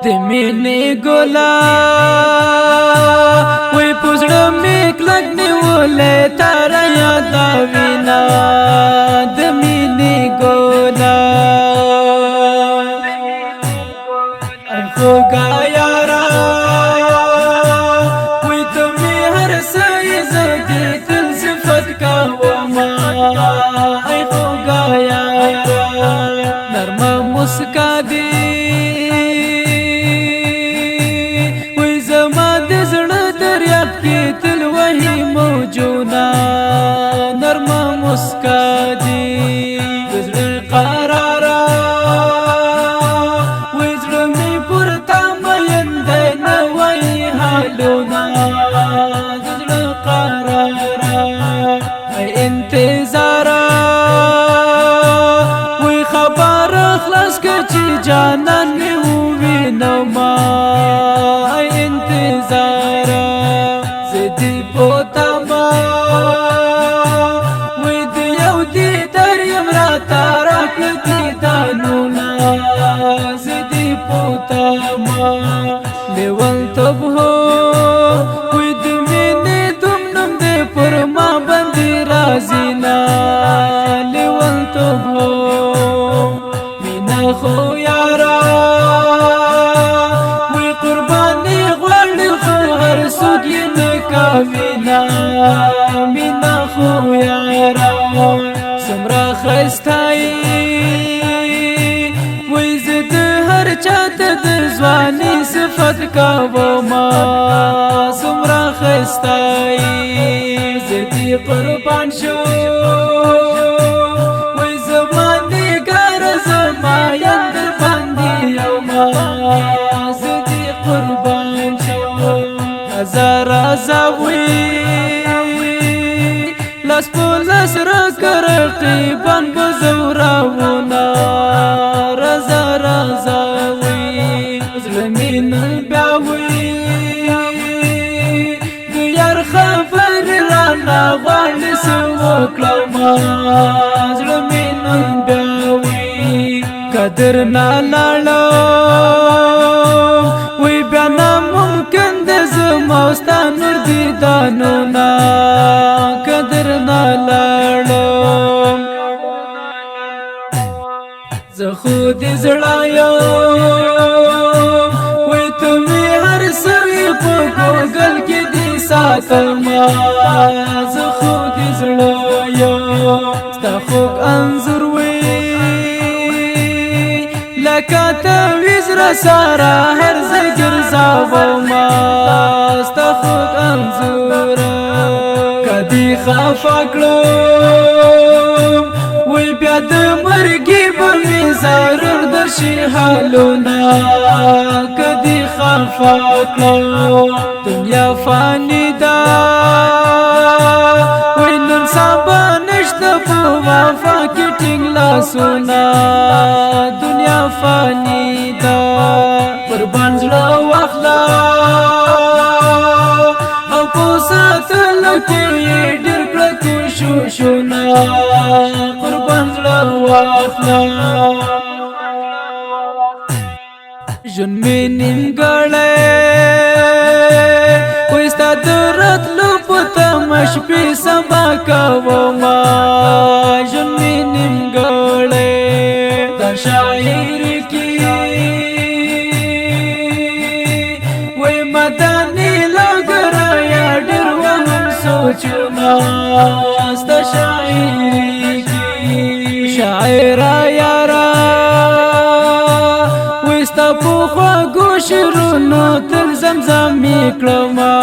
دمینی ګولا وی پوزړه می کلک نیولې تر یاد وینا دمینی ګولا خوګا یارا وی ته می هر سای زدي تل صفت کا وما ای خوګا یارا نرم مسکا دی نرم مسکا دی وزر قرارا وزر می پورتا مین دی نوی حالونا وزر قرارا ای انتظارا وی خبر خلاص کچی جانان می ہووی نوما ای انتظارا زدی پوتا زدی پوتا ما لیول تب ہو وی دمینی دم نم دے پر ما بندی رازینا لیول تب ہو مینا خو یارا وی قربانی غوڑ خو ہر سوگی نکاوینا مینا خو یارا سمرا خستائی چاته د ځواني صفت کا وما سمرا خستای زدي قربان شو وای زمانه ګر زما یند باندې یوما زدي قربان شو هزار زوي لاس پولاس را کرقیبان بزوراونا رزا رزا من بیاوی دیار خبر رانا غالی سوکلما زلمین بیاوی قدر نالالا وی بیانا ممکن دزموستا نور دیدانونا قدر نالالا زخود زڑایا گل کی دی ساتما ز خود زړایا ستا خوږ انځور وی لکه تعویذ را ساره هر ځای ګرځاوما ستا خوږ انځور کدی خفه کړم وی بیا د مرګي به مې ضرور درشي حالونه کدی خفه کړم دنیا فانی دا وی نن سبا نشته په وفا کې ټینګ لاسونه دنیا فانی دا قربان زړه واخلا او په ساتلو کې ډېر کړه کوششونه قربان زړه واخلا ژوند مې نیمګړی وستا درت لو پتا مش په سبا کوما ژوند مې نیمګړی د شاعر کی وای مدانی لګرا یا ډېر وهم سوچنا است شاعر کی شاعر یارا وستا په خوا ګوشرونو تل زمزم میکړما